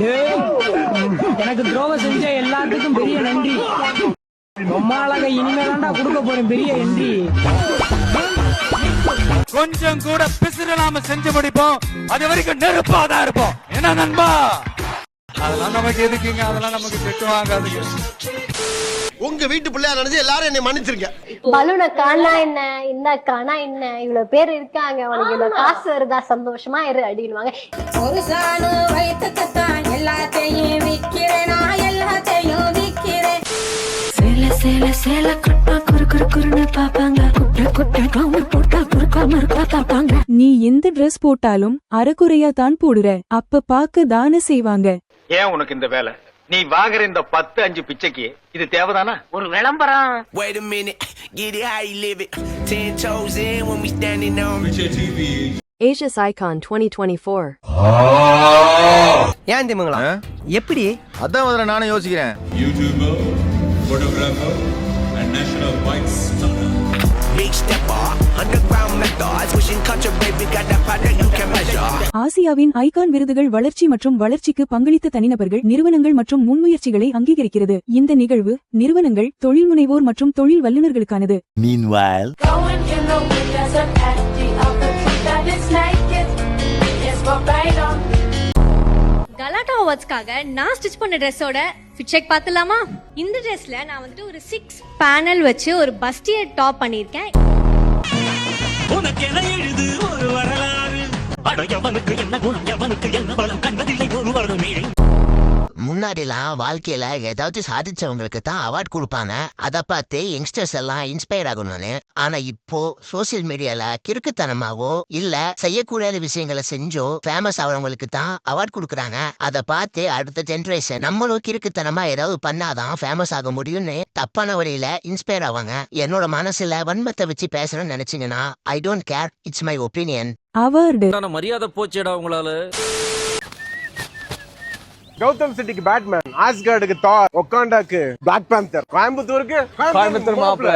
எனக்கு துரோகம் செஞ்ச எல்லாத்துக்கும் பெரிய நன்றி. ரொம்ப அழகா இனிமேலாண்டா கொடுக்க போறேன் பெரிய நன்றி. கொஞ்சம் கூட பிசுறாம செஞ்சு முடிப்போம். அது வரைக்கும் நெருப்பாதான் இருப்போம். என்ன நண்பா? அதெல்லாம் நமக்கு எதுக்குங்க? அதெல்லாம் நமக்கு பெட்டு வாங்காதுங்க. உங்க வீட்டு பிள்ளையா நினைச்சு எல்லாரும் என்னை மன்னிச்சிருங்க. பலூனை காணா என்ன, இந்த காணா என்ன, இவ்வளவு பேர் இருக்காங்க, உனக்கு இவ்வளவு காசு வருதா, சந்தோஷமா இரு அப்படின்வாங்க. ஒரு சாணு வயிற்றுக்குத்தான் எல்லாத்தையும் விக்கிறேன், நான் எல்லாத்தையும் விக்கிறேன். சேல சேல சேல கட்டா குறு குறு குறுன்னு பாப்பாங்க, குட்ட குட்ட கவுன் போட்டா குறுக்காம இருக்கா பாப்பாங்க. நீ எந்த ட்ரெஸ் போட்டாலும் அரைக்குறையா தான் போடுற, அப்ப பாக்க தானே செய்வாங்க. ஏன் உனக்கு இந்த வேலை? நீ வாங்குற இந்த 10-5 பிச்சைக்கு இது தேவைதானா? ஒரு விளம்பரம். Wait a minute, get it how you live it. 10 toes in when we standing on Asia's Icon 2024. ஏன் திமுங்களா? எப்படி? அதான் முதல்ல நானும் யோசிக்கிறேன். YouTuber, photographer and national bike star. big stepper, underground methods, wishing country baby got that powder you can measure. ஆசியாவின் icon விருதுகள் வளர்ச்சி மற்றும் வளர்ச்சிக்கு பங்களித்த தனிநபர்கள், நிறுவனங்கள் மற்றும் முன்முயற்சிகளை அங்கீகரிக்கிறது. இந்த நிகழ்வு நிறுவனங்கள், தொழில் முனைவோர் மற்றும் தொழில் வல்லுநர்களுக்கானது. Meanwhile, கலாட்டா அவார்ட்ஸ்க்காக நான் ஸ்டிச் பண்ண ட்ரெஸ்ஸோட ஃபிட் செக் பார்த்துலாமா? இந்த ட்ரெஸ்ல நான் வந்துட்டு ஒரு 6 பேனல் வச்சு ஒரு பஸ்டியர் டாப் பண்ணிருக்கேன். உனக்கு என்ன எழுது ஒரு வரலாறு, அடையவனுக்கு என்ன குணம், எவனுக்கு என்ன பலம், கண்டதில்லை ஒரு வருடம். முன்னாடிலாம் வாழ்க்கையில ஏதாவது சாதிச்சவங்களுக்கு தான் அவார்ட் கொடுப்பாங்க. அதை பார்த்து யங்ஸ்டர்ஸ் எல்லாம் இன்ஸ்பயர் ஆகணும்னு. ஆனா இப்போ சோசியல் மீடியால கிறுக்குத்தனமாவோ இல்ல செய்யக்கூடாத விஷயங்களை செஞ்சோ ஃபேமஸ் ஆகிறவங்களுக்கு தான் அவார்ட் கொடுக்குறாங்க. அதை பார்த்து அடுத்த ஜெனரேஷன் நம்மளும் கிறுக்குத்தனமா ஏதாவது பண்ணாதான் ஃபேமஸ் ஆக முடியும்னு தப்பான வழியில இன்ஸ்பயர் ஆவாங்க. என்னோட மனசுல வன்மத்தை வச்சு பேசணும்னு நினைச்சீங்கன்னா I don't care, it's my opinion. Award மரியாதை போச்சேடா உங்களால. கௌதம் சிட்டிக்கு பேட்மேன், ஆஸ்கார்டுக்கு தார், ஒக்காண்டாக்கு பிளாக் பேந்தர், கோயம்புத்தூருக்கு கோயம்புத்தூர் மாப்ள.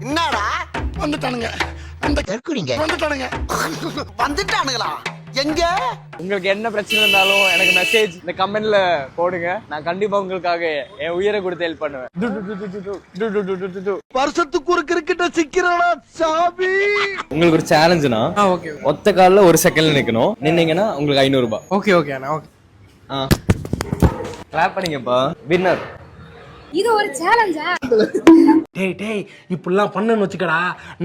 என்னடா வந்துட்டானுங்க? அந்த கற்குறீங்க வந்துட்டானுங்களா? எங்க? உங்களுக்கு என்ன பிரச்சனை இருந்தாலும் எனக்கு மெசேஜ் இந்த கமெண்ட்ல போடுங்க. நான் கண்டிப்பா உங்களுக்காக என் உயிரை கொடுத்து ஹெல்ப் பண்ணுவேன். வருஷத்துக்கு ஒரு கிரிக்கெட்ட சிக்கிறடா சாமி. உங்களுக்கு ஒரு சேலஞ்சுனா ஒத்த கால்ல 1 செகண்ட்ல நிக்கணும். நின்னீங்கன்னா உங்களுக்கு 500 ரூபாய். ஓகே ஓகே அண்ணா. ஓகே கிளாப் பண்ணீங்கப்பா. வின்னர். இது ஒரு சேலஞ்சா? டேய் இப்படிலாம் பண்ணன்னு வச்சுக்கடா,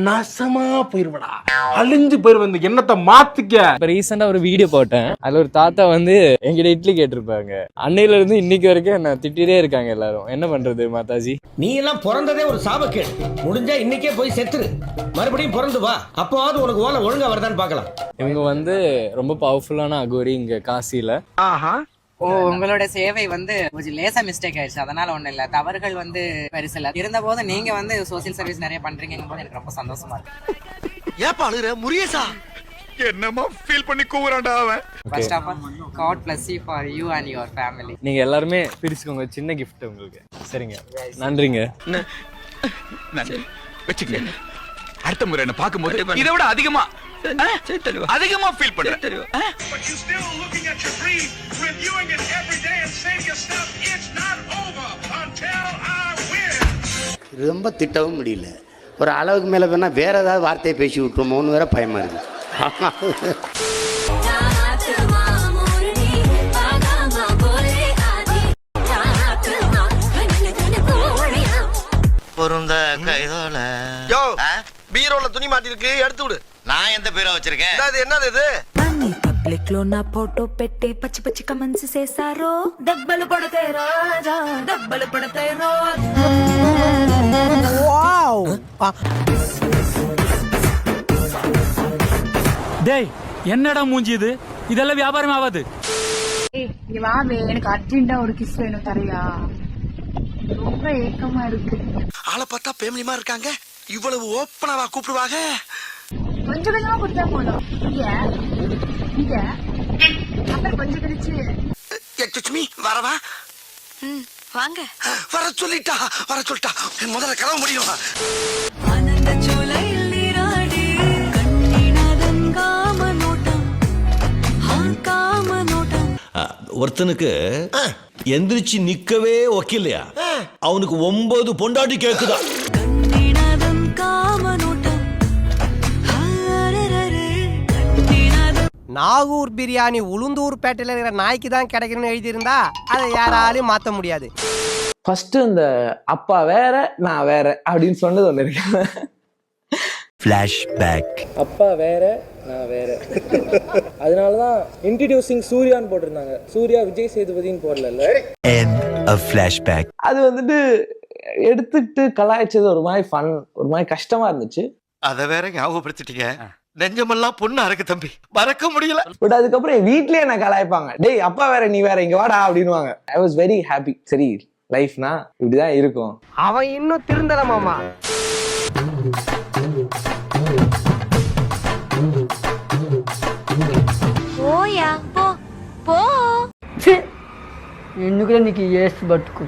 நாசமா போயிருவடா, அழிஞ்சு போயிருவ. இந்த எண்ணத்தை மாத்திக்க. இப்ப ரீசெண்டா ஒரு வீடியோ போட்டேன். அதுல ஒரு தாத்தா வந்து என்கிட்ட இட்லி கேட்டிருப்பாங்க. அன்னையில இருந்து இன்னைக்கு வரைக்கும் என்ன திட்டிட்டே இருக்காங்க எல்லாரும். என்ன பண்றது மாதாஜி? நீ எல்லாம் பிறந்ததே ஒரு சாபக்கேடு. முடிஞ்சா இன்னைக்கே போய் செத்துரு, மறுபடியும் பிறந்து வா. அப்போவாவது உனக்கு ஓலை ஒழுங்கா வருதான்னு பாக்கலாம். இவங்க வந்து ரொம்ப பவர்ஃபுல்லான அகோரி இங்க காசில. உங்களோட சேவை வந்து கொஞ்சம் லேசா மிஸ்டேக் ஆயிடுச்சு, அதனால ஒண்ணு இல்ல. தவறுகள் வந்து பெருசில்ல இருந்த போது நீங்க வந்து சோசியல் சர்வீஸ் நிறைய பண்றீங்க போது எனக்கு ரொம்ப சந்தோஷமா இருக்கு. ஏப்பா அழுற முரியேசா? என்னமா ஃபீல் பண்ணி கூவுறான்டா அவன். First of all God bless you for you and your family. நீங்க எல்லாருமே பிரிச்சுக்கோங்க, சின்ன gift உங்களுக்கு. சரிங்க, நன்றிங்க. வெச்சுங்க. அடுத்த முறை என்ன பாக்கும்போது இதை விட அதிகமா ஃபீல் பண்றேன். ரொம்ப திட்டவும் முடியல. ஒரு அளவுக்கு மேல வேணா வேற ஏதாவது வார்த்தையை பேசி விட்டுருமோன்னு வேற பயமா இருக்கு. பொருந்த கைதோல. யோ, பீரோல துணி மாட்டி இருக்கு, எடுத்து விடு. நான் எந்த பீரோ வச்சிருக்கேன்? இது என்னது இது? పబ్లిక్ లో నా ఫోటో పెట్టి పచ్చి పచ్చి కమెంట్స్ చేశారో, దెబ్బలు పడతాయి రాజా, దెబ్బలు పడతాయి రాజా. వావ్! டேய், என்னடா மூஞ்சி இது? இதெல்லாம் வியாபாரம் ஆகாது. இங்க வாவே, எனக்கு அர்ஜென்ட்டா ஒரு கிஸ் வேணும், தரையா? ரொம்ப ஏக்கமா இருக்கு. ஆளை பார்த்தா ஃபேமிலிமா இருக்காங்க. இவ்வளவு ஓப்பனாவா கூப்பிடுவாங்க? கொஞ்சம் கொஞ்சமா கொடுத்தா போதும். இங்க அப்புறம் கொஞ்சம் கழிச்சு லட்சுமி வரவா? வாங்க. வர சொல்லிட்டா. முதல்ல கிளம்ப முடியும். ஆனந்த சோலையில் நீராடி கண்ணினதன் காம நோட்டம், ஒருத்தனுக்கு எந்திரிச்சு நிக்கவே ஒக்கில்லையா, அவனுக்கு 9 பொண்டாட்டி கேக்குதா. நாகூர் பிரியாணி உளுந்தூர் பேட்டையில் இருக்கிற நாய்க்கு தான் கிடைக்கணும்னு எழுதியிருந்தா அதை யாராலையும் மாற்ற முடியாது. ஃபர்ஸ்ட் இந்த அப்பா வேற நான் வேற அப்படின்னு சொன்னது ஒன்று இருக்கு. ஃபிளாஷ்பேக். அப்பா வேற நான் வேற, அதனாலதான் இன்ட்ரடியூசிங் சூர்யான்னு போட்டிருந்தாங்க, சூர்யா விஜய் சேதுபதினு போடல. End of flashback. அது வந்துட்டு எடுத்துட்டு கலாய்ச்சது ஒரு மாதிரி ஃபன், ஒரு மாதிரி கஷ்டமா இருந்துச்சு. அத வேற ஞாபகப்படுத்திட்டீங்க. நெஞ்சமெல்லாம் பொண்ணு அறக்கு தம்பி, மறக்க முடியல. பட் அதுக்கப்புறம் என் வீட்லயே என்ன கலாய்ப்பாங்க, டேய் அப்பா வேற நீ வேற இங்க வாடா அப்படின்னுவாங்க. I was very happy. சரி லைஃப்னா இப்படிதான் இருக்கும். அவன் இன்னும் திருந்தல மாமா. పోయా పో పో ఎందుకు నీకు ఏసు బతుకు.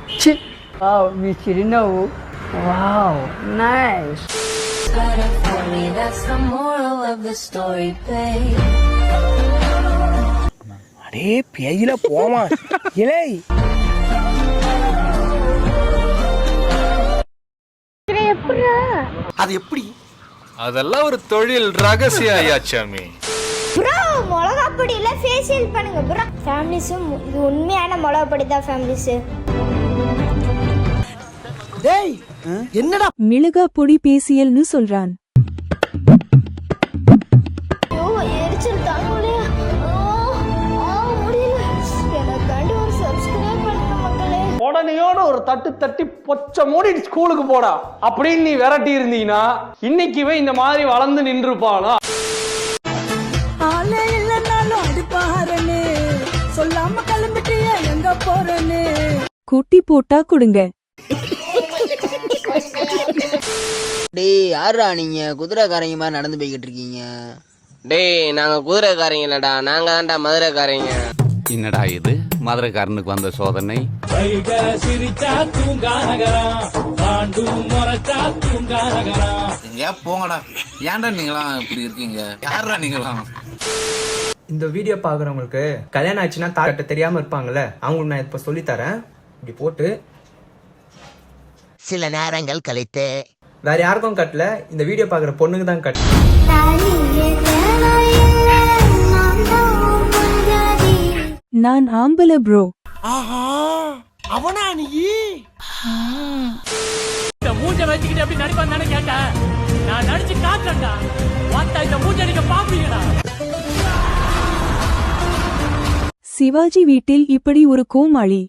మీ చిరునవ్వు వావ్ నైస్. அடே பேயில போமா இலை. அது எப்படி? அதெல்லாம் ஒரு தொழில் ரகசியம் ஐயாச்சாமி. ப்ரோ மிளகா பொடியில ஃபேஷியல் பண்ணுங்க ப்ரோ. ஃபேமிலிஸும் இது உண்மையான மிளகா பொடி தான் ஃபேமிலிஸ். டேய் என்னடா மிளகா பொடி பேசியல்னு சொல்றான். ஐயோ எரிச்சல் தாங்கலையா, முடியல. எனக்காண்டி ஒரு சப்ஸ்கிரைப் பண்ணுங்க மக்களே. உடனேயோட ஒரு தட்டு தட்டி பொச்ச மூடி ஸ்கூலுக்கு போடா அப்படின்னு நீ விரட்டி இருந்தீங்கன்னா இன்னைக்கு இவன் இந்த மாதிரி வளர்ந்து நின்றுப்பானா? சொல்லாம கிளம்பிட்டிய எங்க போறேன்னு குட்டி போட்டா கொடுங்க. டேய் யாரா நீங்க குதிரைக்காரங்க மாதிரி நடந்து போய்கிட்டு இருக்கீங்க? டேய் நாங்க குதிரைக்காரங்க இல்லடா, நாங்க தான்டா மதுரைக்காரங்க. என்னடா இது மதுரைக்காரனுக்கு வந்த சோதனை? போங்கடா, ஏன்டா நீங்களாம் இப்படி இருக்கீங்க? யாரா நீங்களாம்? இந்த வீடியோ பாக்குறவங்களுக்கு கல்யாணம் ஆச்சுன்னா தாட்ட தெரியாம இருப்பாங்கல்ல, அவங்களுக்கு நான் இப்ப சொல்லி தரேன். இப்படி போட்டு சில நேரங்கள் கழித்து வேற யாருக்கும் கட்டல, இந்த வீடியோ பாக்குற பொண்ணுக்கு தான் கட்டல. நான் ஆம்பல ப்ரோ. அவனா நீ? இந்த மூஞ்ச வச்சுக்கிட்டு எப்படி நடிப்பான்னு கேட்டேன். நான் நடிச்சு காட்டுறேன்டா. வாத்தா இந்த மூஞ்ச நீங்க பாப்பீங்கடா. சிவாஜி வீட்டில் இப்படி ஒரு கோமாளி.